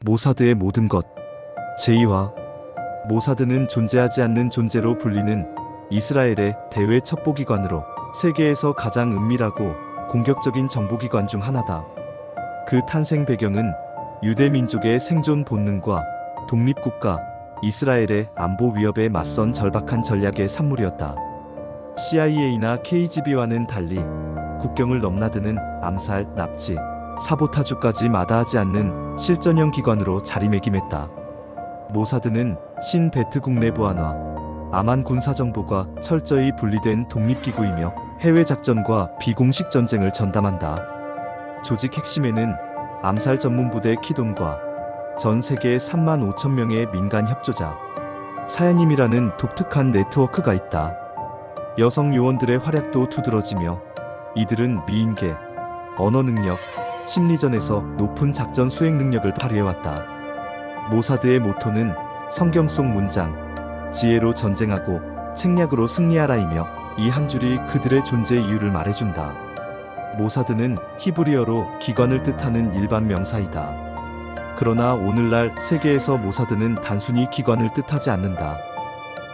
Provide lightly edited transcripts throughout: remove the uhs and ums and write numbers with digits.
모사드의 모든 것. 제2화. 모사드는 존재하지 않는 존재로 불리는 이스라엘의 대외 첩보기관으로 세계에서 가장 은밀하고 공격적인 정보기관 중 하나다. 그 탄생 배경은 유대 민족의 생존 본능과 독립국가 이스라엘의 안보 위협에 맞선 절박한 전략의 산물이었다. CIA나 KGB와는 달리 국경을 넘나드는 암살, 납치, 사보타주까지 마다하지 않는 실전형 기관으로 자리매김했다. 모사드는 신베트 국내보안화, 아만 군사정보가 철저히 분리된 독립기구이며 해외 작전과 비공식 전쟁을 전담한다. 조직 핵심에는 암살 전문부대 키돈과 전 세계 3만 5천 명의 민간 협조자, 사야님이라는 독특한 네트워크가 있다. 여성 요원들의 활약도 두드러지며 이들은 미인계, 언어 능력, 심리전에서 높은 작전 수행 능력을 발휘해왔다. 모사드의 모토는 성경 속 문장, 지혜로 전쟁하고 책략으로 승리하라이며 이 한 줄이 그들의 존재 이유를 말해준다. 모사드는 히브리어로 기관을 뜻하는 일반 명사이다. 그러나 오늘날 세계에서 모사드는 단순히 기관을 뜻하지 않는다.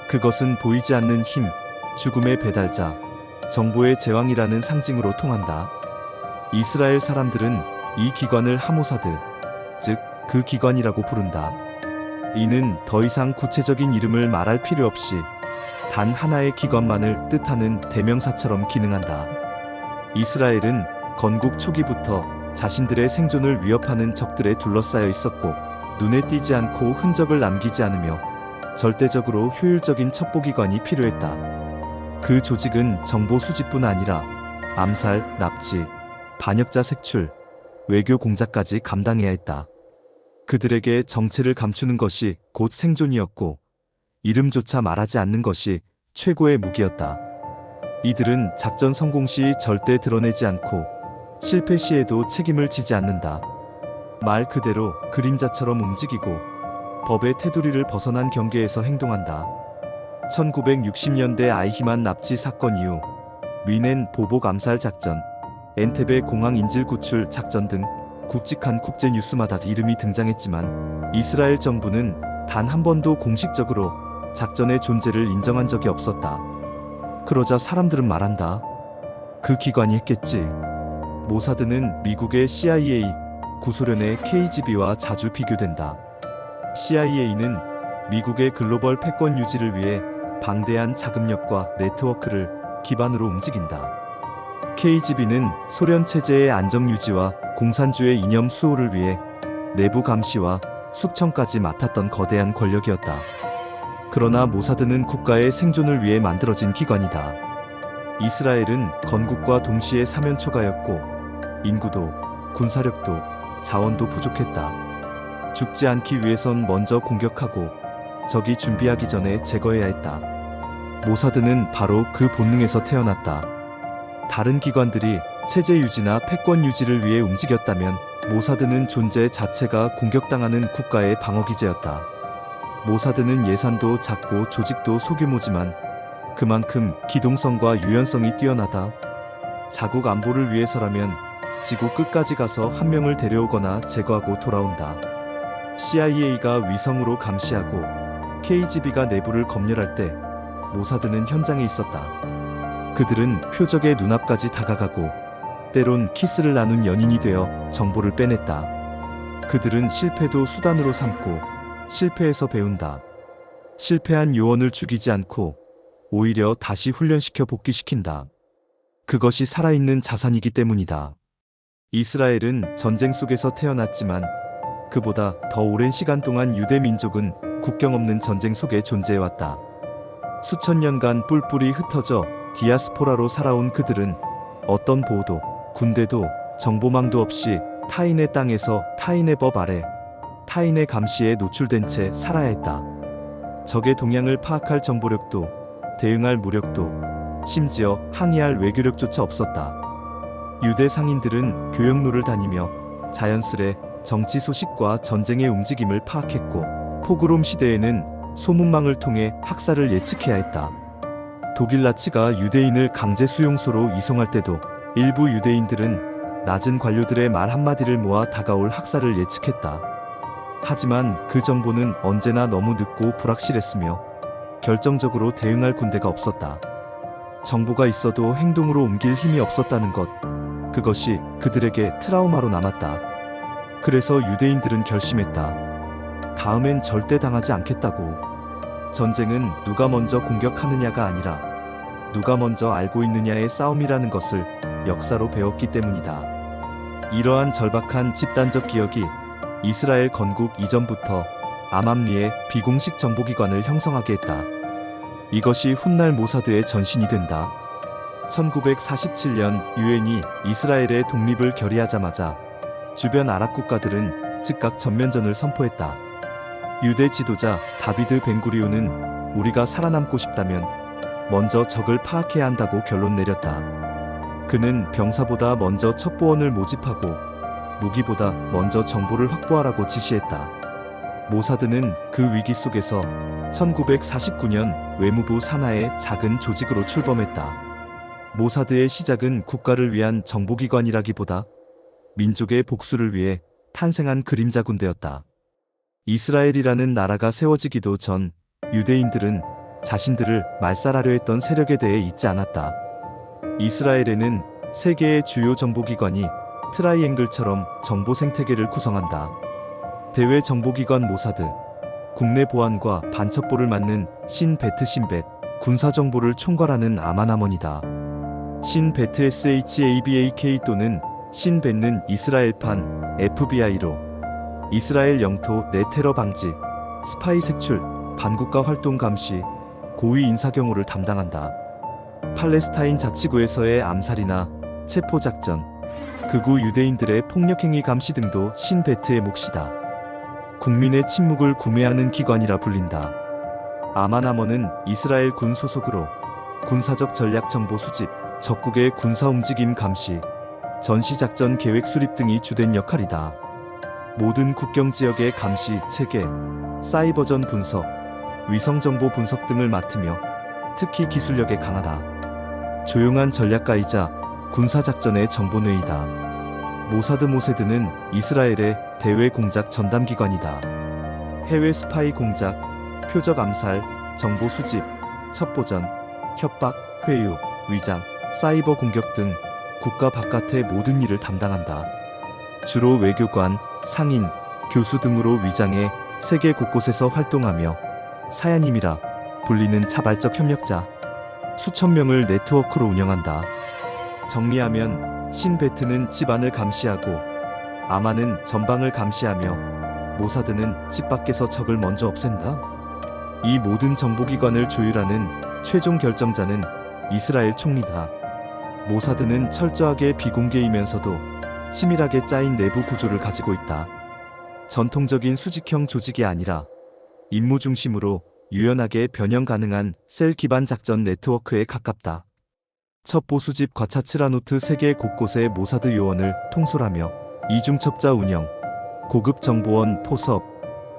그것은 보이지 않는 힘, 죽음의 배달자, 정보의 제왕이라는 상징으로 통한다. 이스라엘 사람들은 이 기관을 하모사드, 즉 그 기관이라고 부른다. 이는 더 이상 구체적인 이름을 말할 필요 없이 단 하나의 기관만을 뜻하는 대명사처럼 기능한다. 이스라엘은 건국 초기부터 자신들의 생존을 위협하는 적들에 둘러싸여 있었고 눈에 띄지 않고 흔적을 남기지 않으며 절대적으로 효율적인 첩보기관이 필요했다. 그 조직은 정보 수집뿐 아니라 암살, 납치, 반역자 색출, 외교 공작까지 감당해야 했다. 그들에게 정체를 감추는 것이 곧 생존이었고 이름조차 말하지 않는 것이 최고의 무기였다. 이들은 작전 성공 시 절대 드러내지 않고 실패 시에도 책임을 지지 않는다. 말 그대로 그림자처럼 움직이고 법의 테두리를 벗어난 경계에서 행동한다. 1960년대 아이히만 납치 사건 이후 위넨 보복 암살 작전, 엔테베 공항 인질 구출 작전 등 굵직한 국제 뉴스마다 이름이 등장했지만 이스라엘 정부는 단 한 번도 공식적으로 작전의 존재를 인정한 적이 없었다. 그러자 사람들은 말한다. 그 기관이 했겠지. 모사드는 미국의 CIA, 구소련의 KGB와 자주 비교된다. CIA는 미국의 글로벌 패권 유지를 위해 방대한 자금력과 네트워크를 기반으로 움직인다. KGB는 소련 체제의 안정 유지와 공산주의 이념 수호를 위해 내부 감시와 숙청까지 맡았던 거대한 권력이었다. 그러나 모사드는 국가의 생존을 위해 만들어진 기관이다. 이스라엘은 건국과 동시에 사면초가였고 인구도, 군사력도, 자원도 부족했다. 죽지 않기 위해선 먼저 공격하고 적이 준비하기 전에 제거해야 했다. 모사드는 바로 그 본능에서 태어났다. 다른 기관들이 체제 유지나 패권 유지를 위해 움직였다면 모사드는 존재 자체가 공격당하는 국가의 방어기제였다. 모사드는 예산도 작고 조직도 소규모지만 그만큼 기동성과 유연성이 뛰어나다. 자국 안보를 위해서라면 지구 끝까지 가서 한 명을 데려오거나 제거하고 돌아온다. CIA가 위성으로 감시하고 KGB가 내부를 검열할 때 모사드는 현장에 있었다. 그들은 표적의 눈앞까지 다가가고 때론 키스를 나눈 연인이 되어 정보를 빼냈다. 그들은 실패도 수단으로 삼고 실패에서 배운다. 실패한 요원을 죽이지 않고 오히려 다시 훈련시켜 복귀시킨다. 그것이 살아있는 자산이기 때문이다. 이스라엘은 전쟁 속에서 태어났지만 그보다 더 오랜 시간 동안 유대 민족은 국경 없는 전쟁 속에 존재해왔다. 수천 년간 뿔뿔이 흩어져 디아스포라로 살아온 그들은 어떤 보도, 군대도, 정보망도 없이 타인의 땅에서 타인의 법 아래, 타인의 감시에 노출된 채 살아야 했다. 적의 동향을 파악할 정보력도, 대응할 무력도, 심지어 항의할 외교력조차 없었다. 유대 상인들은 교역로를 다니며 자연스레 정치 소식과 전쟁의 움직임을 파악했고 포그롬 시대에는 소문망을 통해 학살을 예측해야 했다. 독일 나치가 유대인을 강제 수용소로 이송할 때도 일부 유대인들은 낮은 관료들의 말 한마디를 모아 다가올 학살을 예측했다. 하지만 그 정보는 언제나 너무 늦고 불확실했으며 결정적으로 대응할 군대가 없었다. 정보가 있어도 행동으로 옮길 힘이 없었다는 것, 그것이 그들에게 트라우마로 남았다. 그래서 유대인들은 결심했다. 다음엔 절대 당하지 않겠다고. 전쟁은 누가 먼저 공격하느냐가 아니라 누가 먼저 알고 있느냐의 싸움이라는 것을 역사로 배웠기 때문이다. 이러한 절박한 집단적 기억이 이스라엘 건국 이전부터 암암리에 비공식 정보기관을 형성하게 했다. 이것이 훗날 모사드의 전신이 된다. 1947년 유엔이 이스라엘의 독립을 결의하자마자 주변 아랍 국가들은 즉각 전면전을 선포했다. 유대 지도자 다비드 벤구리온은 우리가 살아남고 싶다면 먼저 적을 파악해야 한다고 결론 내렸다. 그는 병사보다 먼저 첩보원을 모집하고 무기보다 먼저 정보를 확보하라고 지시했다. 모사드는 그 위기 속에서 1949년 외무부 산하의 작은 조직으로 출범했다. 모사드의 시작은 국가를 위한 정보기관이라기보다 민족의 복수를 위해 탄생한 그림자 군대였다. 이스라엘이라는 나라가 세워지기도 전 유대인들은 자신들을 말살하려 했던 세력에 대해 잊지 않았다. 이스라엘에는 세 개의 주요 정보기관이 트라이앵글처럼 정보 생태계를 구성한다. 대외 정보기관 모사드, 국내 보안과 반첩보를 맡는 신 베트 신벳, 군사정보를 총괄하는 아마나먼이다. 신 베트 SHABAK 또는 신 벳는 이스라엘판 FBI로 이스라엘 영토 내 테러 방지, 스파이 색출, 반국가 활동 감시, 고위 인사 경호를 담당한다. 팔레스타인 자치구에서의 암살이나 체포작전, 극우 유대인들의 폭력행위 감시 등도 신 베트의 몫이다. 국민의 침묵을 구매하는 기관이라 불린다. 아마나먼은 이스라엘 군 소속으로 군사적 전략 정보 수집, 적국의 군사 움직임 감시, 전시작전 계획 수립 등이 주된 역할이다. 모든 국경 지역의 감시, 체계, 사이버전 분석, 위성정보 분석 등을 맡으며 특히 기술력에 강하다. 조용한 전략가이자 군사작전의 정보뇌이다. 모사드 모세드는 이스라엘의 대외 공작 전담기관이다. 해외 스파이 공작, 표적 암살, 정보 수집, 첩보전, 협박, 회유, 위장, 사이버 공격 등 국가 바깥의 모든 일을 담당한다. 주로 외교관, 상인, 교수 등으로 위장해 세계 곳곳에서 활동하며 사야님이라 불리는 자발적 협력자, 수천 명을 네트워크로 운영한다. 정리하면 신 베트는 집안을 감시하고 아마는 전방을 감시하며 모사드는 집 밖에서 적을 먼저 없앤다. 이 모든 정보기관을 조율하는 최종 결정자는 이스라엘 총리다. 모사드는 철저하게 비공개이면서도 치밀하게 짜인 내부 구조를 가지고 있다. 전통적인 수직형 조직이 아니라 임무 중심으로 유연하게 변형 가능한 셀 기반 작전 네트워크에 가깝다. 첩보 수집 과차츠라노트 세계 곳곳의 모사드 요원을 통솔하며 이중첩자 운영, 고급 정보원 포섭,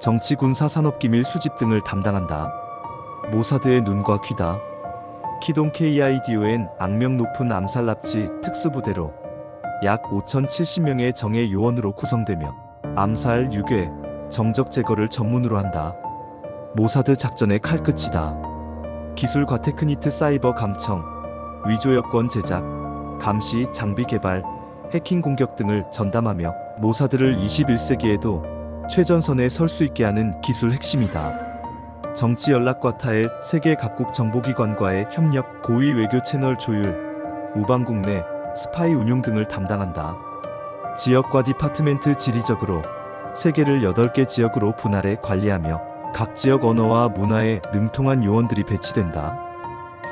정치 군사 산업기밀 수집 등을 담당한다. 모사드의 눈과 귀다. 키동 KIDON 악명 높은 암살 납치 특수부대로 약 5,070명의 정예 요원으로 구성되며 암살, 유괴, 정적 제거를 전문으로 한다. 모사드 작전의 칼끝이다. 기술과 테크니트 사이버 감청, 위조 여권 제작, 감시, 장비 개발, 해킹 공격 등을 전담하며 모사드를 21세기에도 최전선에 설 수 있게 하는 기술 핵심이다. 정치 연락과 타일, 세계 각국 정보기관과의 협력, 고위 외교 채널 조율, 우방국 내 스파이 운용 등을 담당한다. 지역과 디파트멘트 지리적으로 세계를 8개 지역으로 분할해 관리하며 각 지역 언어와 문화에 능통한 요원들이 배치된다.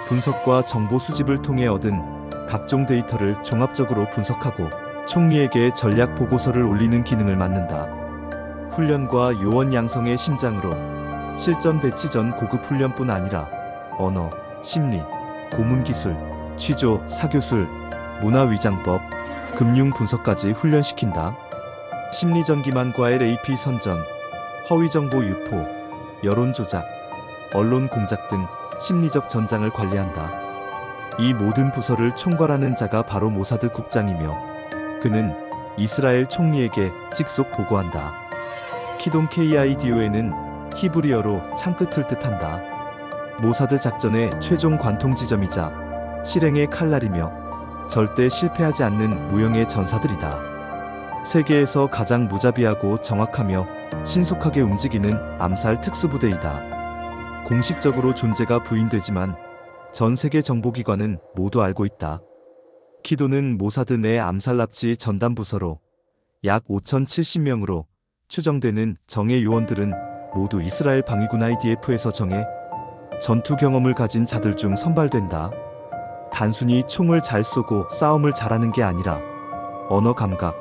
분석과 정보 수집을 통해 얻은 각종 데이터를 종합적으로 분석하고 총리에게 전략 보고서를 올리는 기능을 맡는다. 훈련과 요원 양성의 심장으로 실전 배치 전 고급 훈련뿐 아니라 언어, 심리, 고문기술, 취조, 사교술, 문화위장법, 금융 분석까지 훈련시킨다. 심리전 기만과 LAP 선전, 허위정보 유포, 여론조작, 언론 공작 등 심리적 전장을 관리한다. 이 모든 부서를 총괄하는 자가 바로 모사드 국장이며 그는 이스라엘 총리에게 직속 보고한다. 키돈 KIDO에는 히브리어로 창끝을 뜻한다. 모사드 작전의 최종 관통 지점이자 실행의 칼날이며 절대 실패하지 않는 무형의 전사들이다. 세계에서 가장 무자비하고 정확하며 신속하게 움직이는 암살 특수부대이다. 공식적으로 존재가 부인되지만 전 세계 정보기관은 모두 알고 있다. 키돈은 모사드 내 암살 납치 전담 부서로 약 5,070명으로 추정되는 정예 요원들은 모두 이스라엘 방위군 IDF에서 정해 전투 경험을 가진 자들 중 선발된다. 단순히 총을 잘 쏘고 싸움을 잘하는 게 아니라 언어 감각,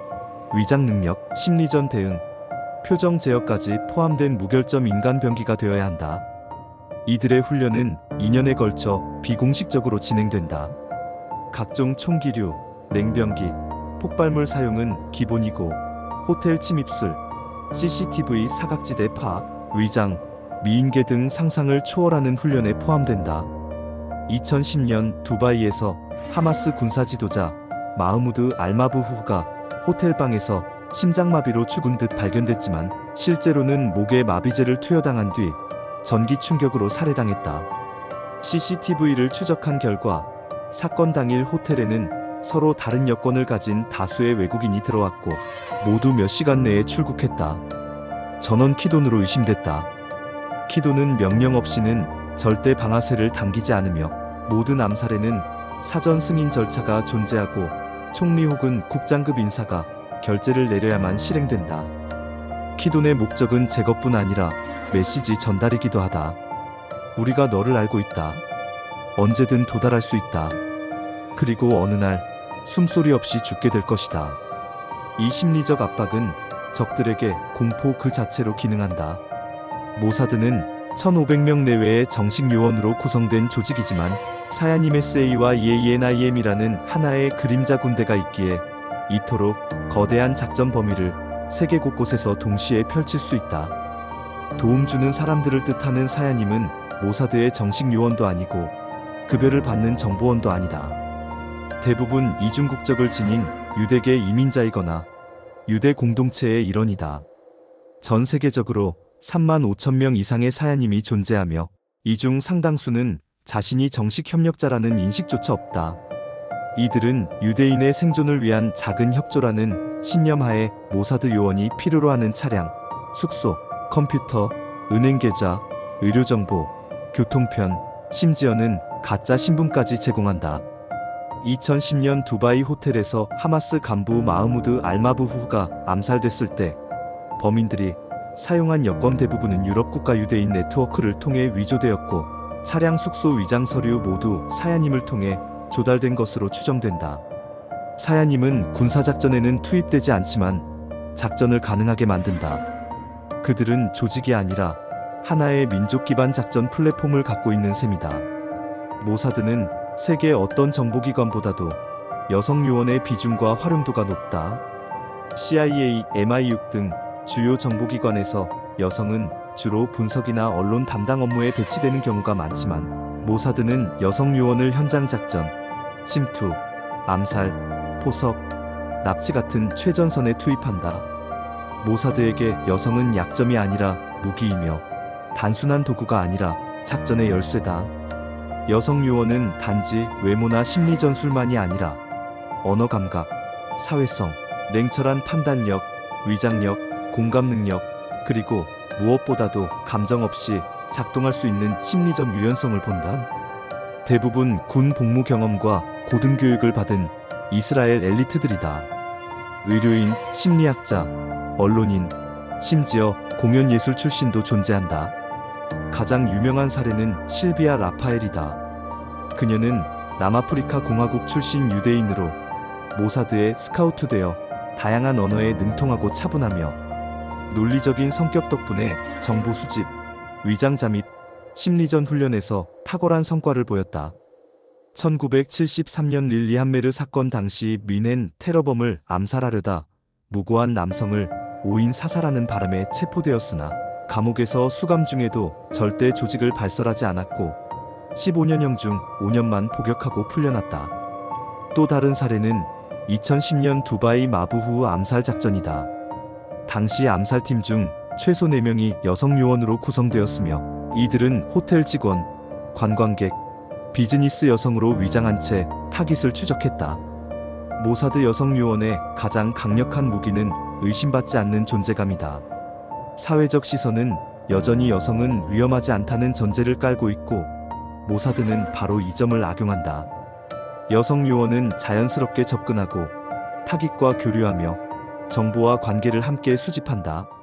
위장 능력, 심리전 대응, 표정 제어까지 포함된 무결점 인간 병기가 되어야 한다. 이들의 훈련은 2년에 걸쳐 비공식적으로 진행된다. 각종 총기류, 냉병기, 폭발물 사용은 기본이고 호텔 침입술, CCTV 사각지대 파악, 위장, 미인계 등 상상을 초월하는 훈련에 포함된다. 2010년 두바이에서 하마스 군사 지도자 마흐무드 알마부후가 호텔방에서 심장마비로 죽은 듯 발견됐지만 실제로는 목에 마비제를 투여당한 뒤 전기 충격으로 살해당했다. CCTV를 추적한 결과 사건 당일 호텔에는 서로 다른 여권을 가진 다수의 외국인이 들어왔고 모두 몇 시간 내에 출국했다. 전원 키돈으로 의심됐다. 키돈은 명령 없이는 절대 방아쇠를 당기지 않으며 모든 암살에는 사전 승인 절차가 존재하고 총리 혹은 국장급 인사가 결재를 내려야만 실행된다. 키돈의 목적은 제거뿐 아니라 메시지 전달이기도 하다. 우리가 너를 알고 있다. 언제든 도달할 수 있다. 그리고 어느 날 숨소리 없이 죽게 될 것이다. 이 심리적 압박은 적들에게 공포 그 자체로 기능한다. 모사드는 1,500명 내외의 정식 요원으로 구성된 조직이지만 사야님 SA와 EANIM이라는 하나의 그림자 군대가 있기에 이토록 거대한 작전 범위를 세계 곳곳에서 동시에 펼칠 수 있다. 도움 주는 사람들을 뜻하는 사야님은 모사드의 정식 요원도 아니고 급여를 받는 정보원도 아니다. 대부분 이중 국적을 지닌 유대계 이민자이거나 유대 공동체의 일원이다. 전 세계적으로 35,000명 이상의 사야님이 존재하며 이 중 상당수는 자신이 정식 협력자라는 인식조차 없다. 이들은 유대인의 생존을 위한 작은 협조라는 신념하에 모사드 요원이 필요로 하는 차량, 숙소, 컴퓨터, 은행 계좌, 의료정보, 교통편, 심지어는 가짜 신분까지 제공한다. 2010년 두바이 호텔에서 하마스 간부 마흐무드 알마부후가 암살됐을 때 범인들이 사용한 여권 대부분은 유럽 국가 유대인 네트워크를 통해 위조되었고 차량 숙소 위장 서류 모두 사야님을 통해 조달된 것으로 추정된다. 사야님은 군사작전에는 투입되지 않지만 작전을 가능하게 만든다. 그들은 조직이 아니라 하나의 민족 기반 작전 플랫폼을 갖고 있는 셈이다. 모사드는 세계 어떤 정보기관보다도 여성 요원의 비중과 활용도가 높다. CIA, MI6 등 주요 정보기관에서 여성은 주로 분석이나 언론 담당 업무에 배치되는 경우가 많지만 모사드는 여성 요원을 현장 작전, 침투, 암살, 포섭, 납치 같은 최전선에 투입한다. 모사드에게 여성은 약점이 아니라 무기이며 단순한 도구가 아니라 작전의 열쇠다. 여성 요원은 단지 외모나 심리 전술만이 아니라 언어 감각, 사회성, 냉철한 판단력, 위장력, 공감 능력, 그리고 무엇보다도 감정 없이 작동할 수 있는 심리적 유연성을 본다. 대부분 군 복무 경험과 고등교육을 받은 이스라엘 엘리트들이다. 의료인, 심리학자, 언론인, 심지어 공연예술 출신도 존재한다. 가장 유명한 사례는 실비아 라파엘이다. 그녀는 남아프리카 공화국 출신 유대인으로 모사드에 스카우트되어 다양한 언어에 능통하고 차분하며 논리적인 성격 덕분에 정보 수집, 위장 잠입, 심리전 훈련에서 탁월한 성과를 보였다. 1973년 릴리 한메르 사건 당시 민엔 테러범을 암살하려다 무고한 남성을 5인 사살하는 바람에 체포되었으나 감옥에서 수감 중에도 절대 조직을 발설하지 않았고 15년형 중 5년만 복역하고 풀려났다. 또 다른 사례는 2010년 두바이 마부후 암살 작전이다. 당시 암살팀 중 최소 4명이 여성 요원으로 구성되었으며 이들은 호텔 직원, 관광객, 비즈니스 여성으로 위장한 채 타깃을 추적했다. 모사드 여성 요원의 가장 강력한 무기는 의심받지 않는 존재감이다. 사회적 시선은 여전히 여성은 위험하지 않다는 전제를 깔고 있고 모사드는 바로 이 점을 악용한다. 여성 요원은 자연스럽게 접근하고 타깃과 교류하며 정보와 관계를 함께 수집한다.